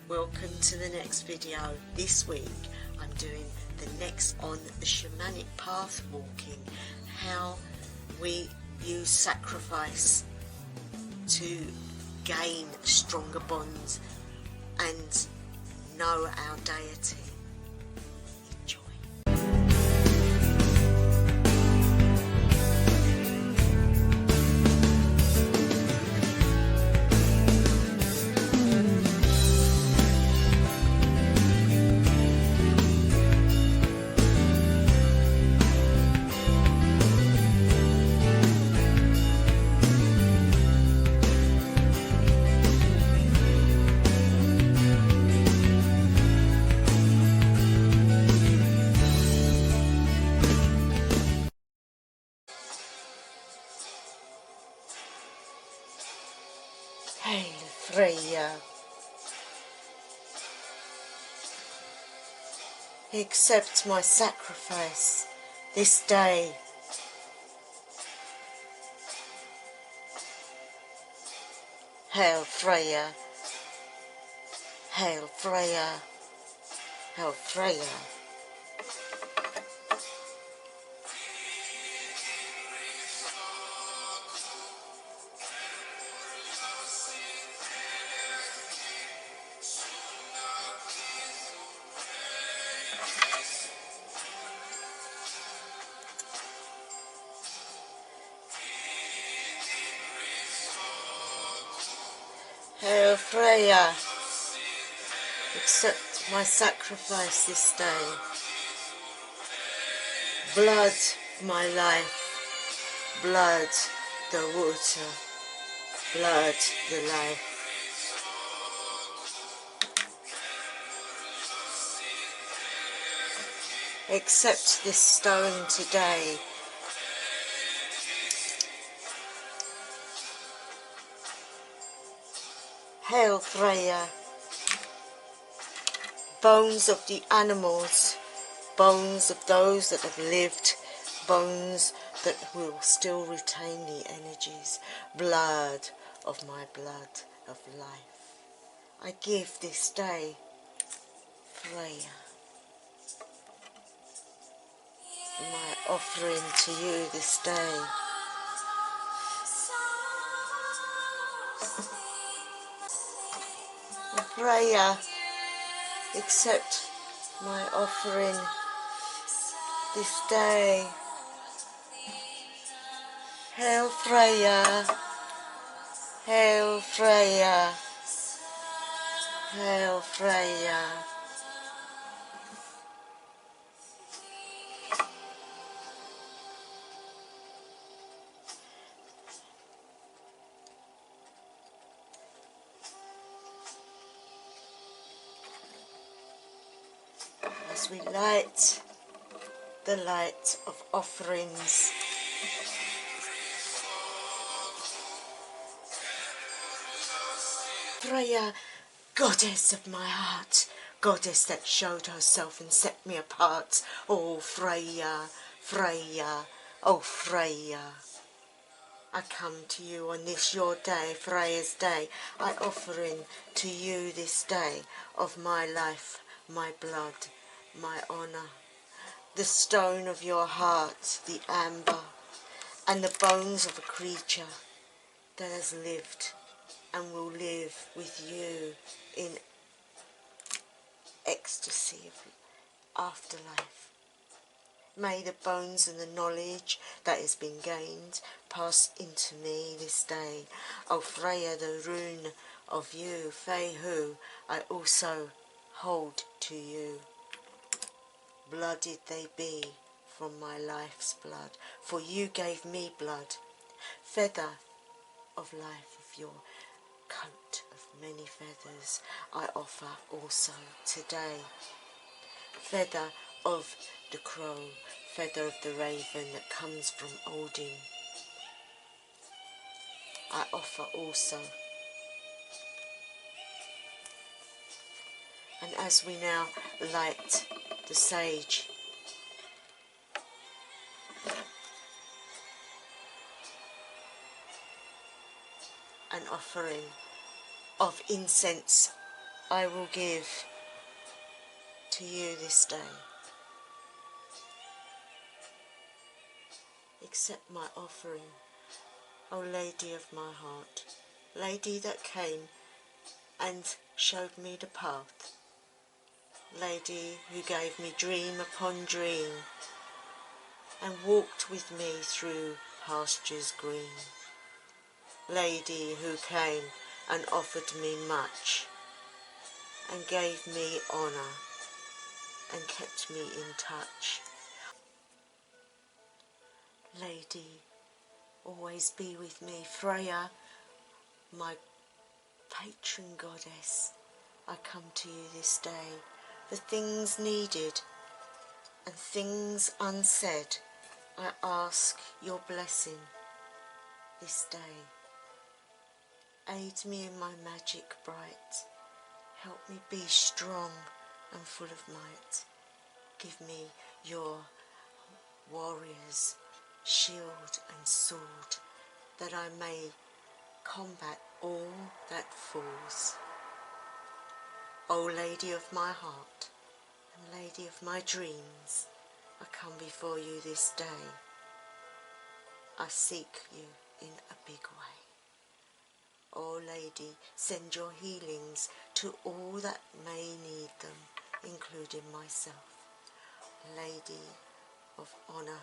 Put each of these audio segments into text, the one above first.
welcome to the next video. This week I'm doing the next on the shamanic path walking, how we use sacrifice to gain stronger bonds and know our deity. Enjoy. Hail Freya, accept my sacrifice this day. Hail Freya, hail Freya, hail Freya. Hail Freya, accept my sacrifice this day. Blood, my life, blood, the water, blood, the life. Accept this stone today. Hail Freya, bones of the animals, bones of those that have lived, bones that will still retain the energies, blood of my blood of life. I give this day, Freya, my offering to you this day. Freya, accept my offering this day. Hail Freya, hail Freya, hail Freya. As we light the light of offerings, Freya, goddess of my heart, goddess that showed herself and set me apart. Oh Freya, Freya, oh Freya. I come to you on this your day, Freya's day. I offer in to you this day of my life, my blood, my honour, the stone of your heart, the amber, and the bones of a creature that has lived and will live with you in ecstasy of afterlife. May the bones and the knowledge that has been gained pass into me this day. O Freya, the rune of you, Fehu, I also hold to you. Blooded they be from my life's blood, for you gave me blood. Feather of life of your coat of many feathers I offer also today. Feather of the crow, feather of the raven that comes from Odin, I offer also. And as we now light the sage, an offering of incense I will give to you this day. Accept my offering, O Lady of my heart, Lady that came and showed me the path, Lady who gave me dream upon dream and walked with me through pastures green, Lady who came and offered me much and gave me honour and kept me in touch. Lady, always be with me. Freya, my patron goddess, I come to you this day for things needed and things unsaid. I ask your blessing this day. Aid me in my magic bright. Help me be strong and full of might. Give me your warrior's shield and sword, that I may combat all that falls. O Lady of my heart and Lady of my dreams, I come before you this day. I seek you in a big way. O Lady, send your healings to all that may need them, including myself. Lady of honour,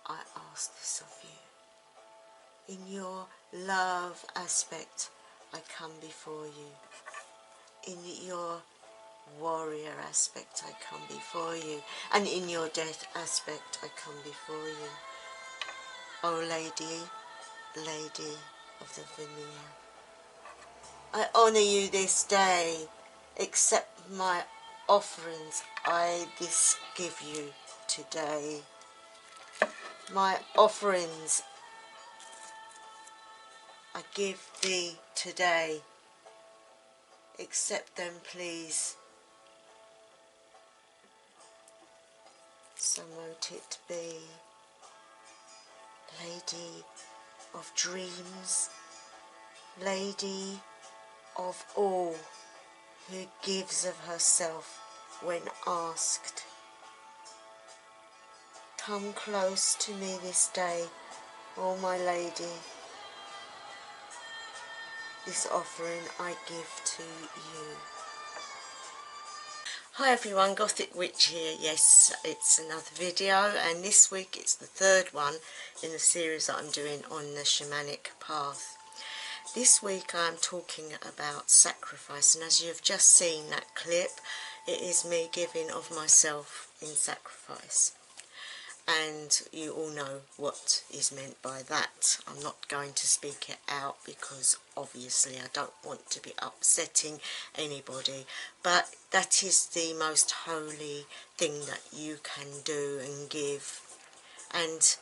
I ask this of you. In your love aspect, I come before you. In your warrior aspect, I come before you. And in your death aspect, I come before you. O Lady, Lady of the veneer, I honour you this day. Accept my offerings I this give you today. My offerings I give thee today. Accept them, please. So mote it be. Lady of dreams, Lady of all, who gives of herself when asked. Come close to me this day, O my Lady. This offering I give to you. Hi everyone, Gothic Witch here. Yes, it's another video, and this week it's the third one in the series that I'm doing on the shamanic path. This week I'm talking about sacrifice, and as you've just seen that clip, it is me giving of myself in sacrifice. And you all know what is meant by that. I'm not going to speak it out because obviously I don't want to be upsetting anybody, but that is the most holy thing that you can do and give, and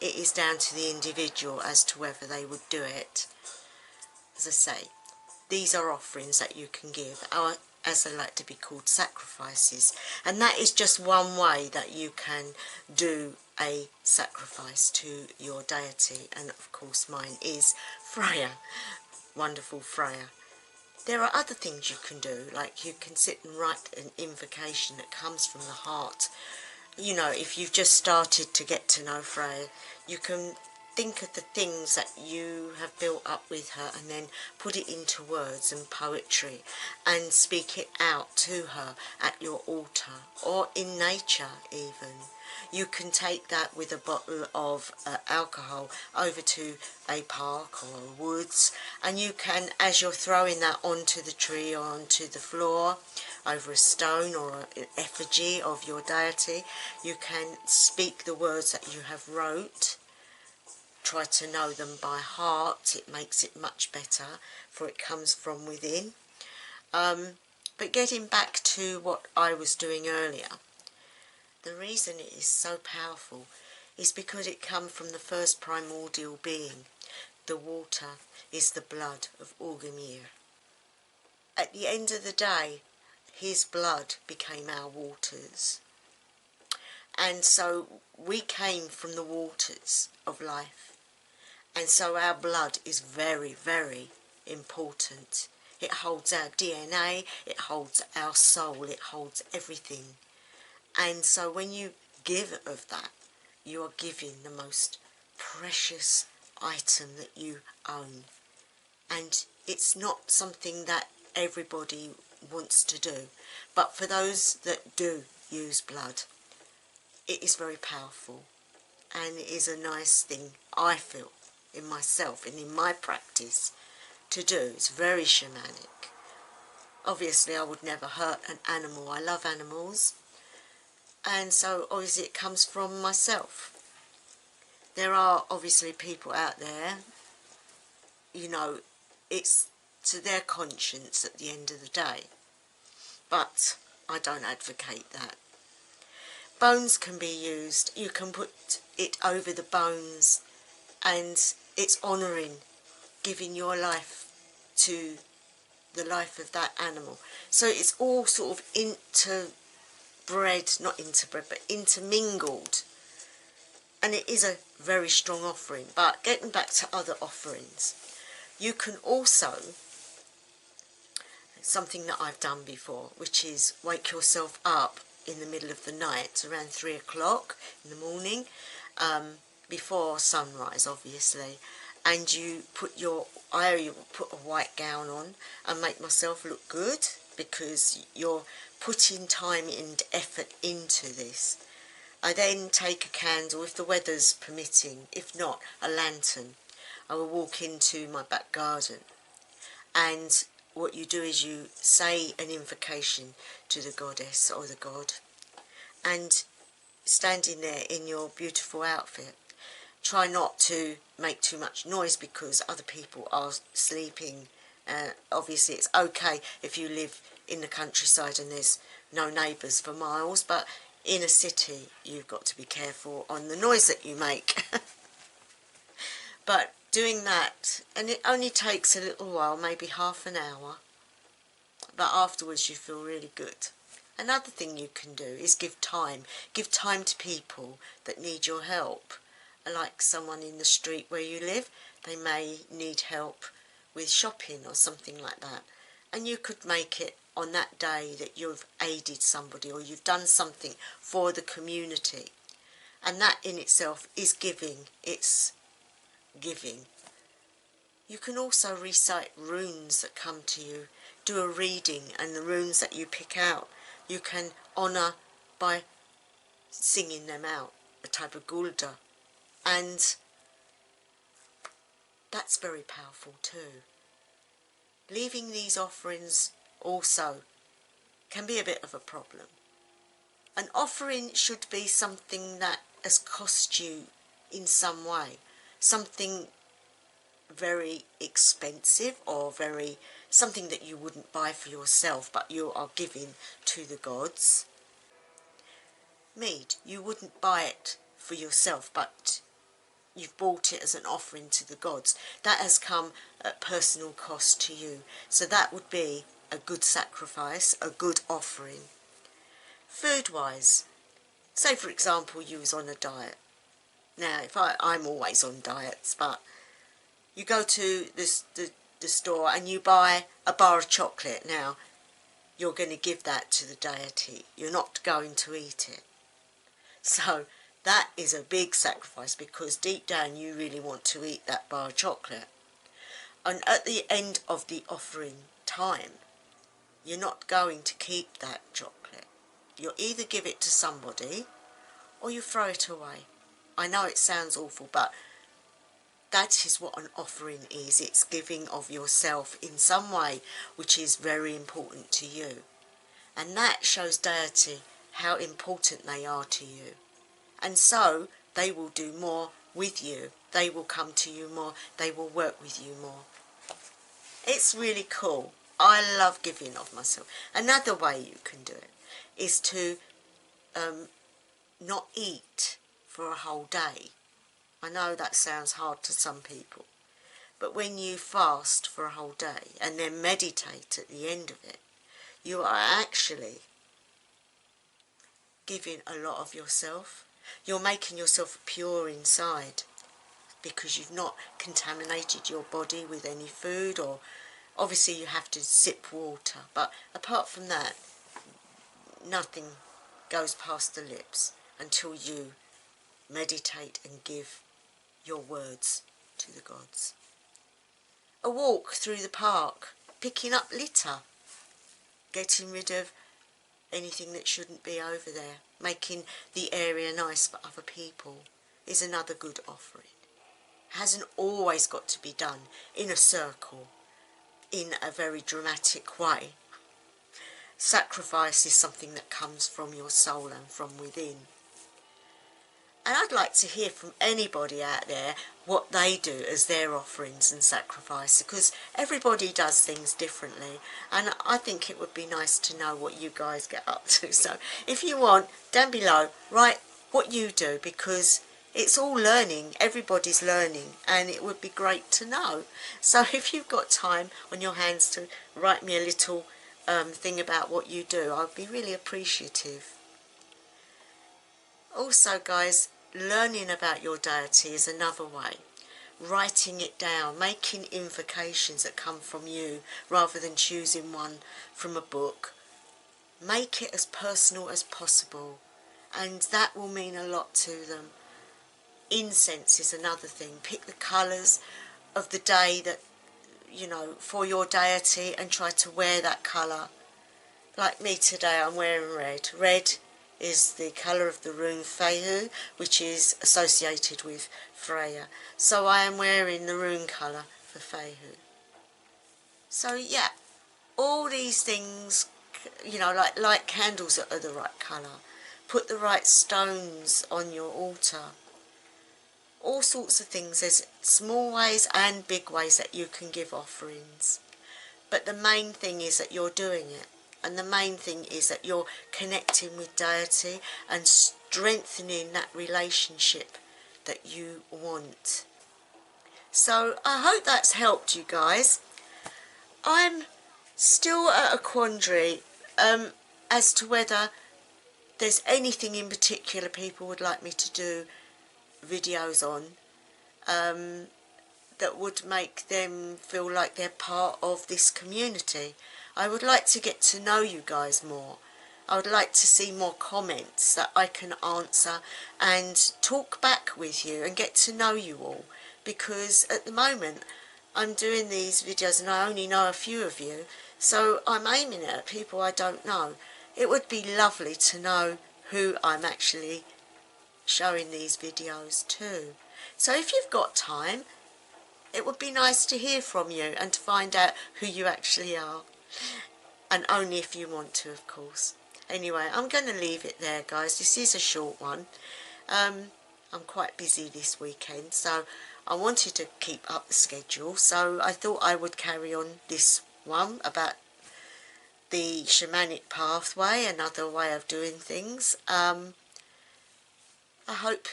it is down to the individual as to whether they would do it. As I say, these are offerings that you can give, or as they like to be called, sacrifices, and that is just one way that you can do a sacrifice to your deity. And of course mine is Freya, wonderful Freya. There are other things you can do, like you can sit and write an invocation that comes from the heart. You know, if you've just started to get to know Freya, you can think of the things that you have built up with her and then put it into words and poetry and speak it out to her at your altar or in nature even. You can take that with a bottle of alcohol over to a park or a woods, and you can, as you're throwing that onto the tree or onto the floor, over a stone or an effigy of your deity, you can speak the words that you have wrote. Try to know them by heart. It makes it much better, for it comes from within. But getting back to what I was doing earlier, the reason it is so powerful is because it comes from the first primordial being. The water is the blood of Orgrimir. At the end of the day, his blood became our waters. And so we came from the waters of life. And so our blood is very, very important. It holds our DNA, it holds our soul, it holds everything. And so when you give of that, you are giving the most precious item that you own. And it's not something that everybody wants to do. But for those that do use blood, it is very powerful. And it is a nice thing, I feel, in myself and in my practice to do. It's very shamanic. Obviously, I would never hurt an animal. I love animals. And so, obviously, it comes from myself. There are obviously people out there, you know, it's to their conscience at the end of the day. But I don't advocate that. Bones can be used. You can put it over the bones, and it's honouring, giving your life to the life of that animal. So it's all sort of not interbred, but intermingled. And it is a very strong offering. But getting back to other offerings, you can also, something that I've done before, which is wake yourself up in the middle of the night, around 3 o'clock in the morning, before sunrise, obviously, and I put a white gown on and make myself look good, because you're putting time and effort into this. I then take a candle, if the weather's permitting, if not, a lantern. I will walk into my back garden, and what you do is you say an invocation to the goddess or the god, and standing there in your beautiful outfit, try not to make too much noise because other people are sleeping. Obviously it's okay if you live in the countryside and there's no neighbours for miles, but in a city you've got to be careful on the noise that you make. But doing that, and it only takes a little while, maybe half an hour, but afterwards you feel really good. Another thing you can do is give time to people that need your help. Like someone in the street where you live, they may need help with shopping or something like that, and you could make it on that day that you've aided somebody or you've done something for the community, and that in itself is giving. It's giving. You can also recite runes that come to you, do a reading, and the runes that you pick out you can honour by singing them out, a type of gulda, and that's very powerful too. Leaving these offerings also can be a bit of a problem. An offering should be something that has cost you in some way, something very expensive or something that you wouldn't buy for yourself but you are giving to the gods. Mead, you wouldn't buy it for yourself but you've bought it as an offering to the gods. That has come at personal cost to you, so that would be a good sacrifice, a good offering. Food wise, say for example you was on a diet. Now I'm always on diets, but you go to the store and you buy a bar of chocolate. Now, you're going to give that to the deity. You're not going to eat it. So that is a big sacrifice because deep down you really want to eat that bar of chocolate. And at the end of the offering time, you're not going to keep that chocolate. You'll either give it to somebody or you throw it away. I know it sounds awful, but that is what an offering is. It's giving of yourself in some way which is very important to you. And that shows deity how important they are to you. And so they will do more with you. They will come to you more. They will work with you more. It's really cool. I love giving of myself. Another way you can do it is to not eat for a whole day. I know that sounds hard to some people, but when you fast for a whole day and then meditate at the end of it, you are actually giving a lot of yourself. You're making yourself pure inside because you've not contaminated your body with any food or Obviously you have to sip water, but apart from that, nothing goes past the lips until you meditate and give your words to the gods. A walk through the park, picking up litter, getting rid of anything that shouldn't be over there, making the area nice for other people is another good offering. Hasn't always got to be done in a circle, in a very dramatic way. Sacrifice is something that comes from your soul and from within. And I'd like to hear from anybody out there what they do as their offerings and sacrifice, because everybody does things differently, and I think it would be nice to know what you guys get up to. So if you want, down below, write what you do, because it's all learning, everybody's learning, and it would be great to know. So if you've got time on your hands to write me a little thing about what you do, I'd be really appreciative. Also guys, learning about your deity is another way. Writing it down, making invocations that come from you rather than choosing one from a book. Make it as personal as possible, and that will mean a lot to them. Incense is another thing. Pick the colours of the day that, you know, for your deity, and try to wear that colour. Like me today, I'm wearing red. Red is the colour of the rune thereare, which is associated with Freya. So I am wearing the rune colour for thereare. So yeah, all these things, you know, like candles that are the right colour. Put the right stones on your altar. All sorts of things. There's small ways and big ways that you can give offerings. But the main thing is that you're doing it. And the main thing is that you're connecting with deity and strengthening that relationship that you want. So I hope that's helped you guys. I'm still at a quandary as to whether there's anything in particular people would like me to do videos on that would make them feel like they're part of this community. I would like to get to know you guys more. I would like to see more comments that I can answer and talk back with you and get to know you all, because at the moment I'm doing these videos and I only know a few of you, so I'm aiming it at people I don't know. It would be lovely to know who I'm actually showing these videos to. So if you've got time, it would be nice to hear from you and to find out who you actually are. And only if you want to, of course. Anyway, I'm going to leave it there, guys. This is a short one. I'm quite busy this weekend, so I wanted to keep up the schedule. So I thought I would carry on this one about the shamanic pathway, another way of doing things. I hope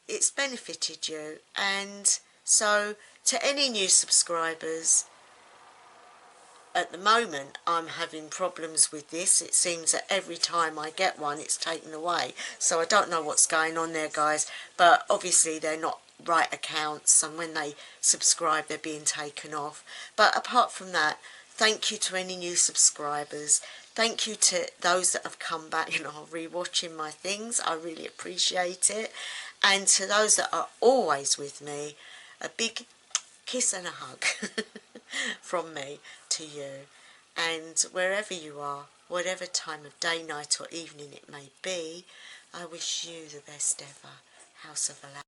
it's benefited you. And so to any new subscribers, at the moment I'm having problems with this. It seems that every time I get one it's taken away, so I don't know what's going on there, guys, but obviously they're not right accounts, and when they subscribe they're being taken off. But apart from that, thank you to any new subscribers. Thank you to those that have come back and are rewatching my things. I really appreciate it. And to those that are always with me, a big kiss and a hug from me to you. And wherever you are, whatever time of day, night or evening it may be, I wish you the best ever. House of Allow.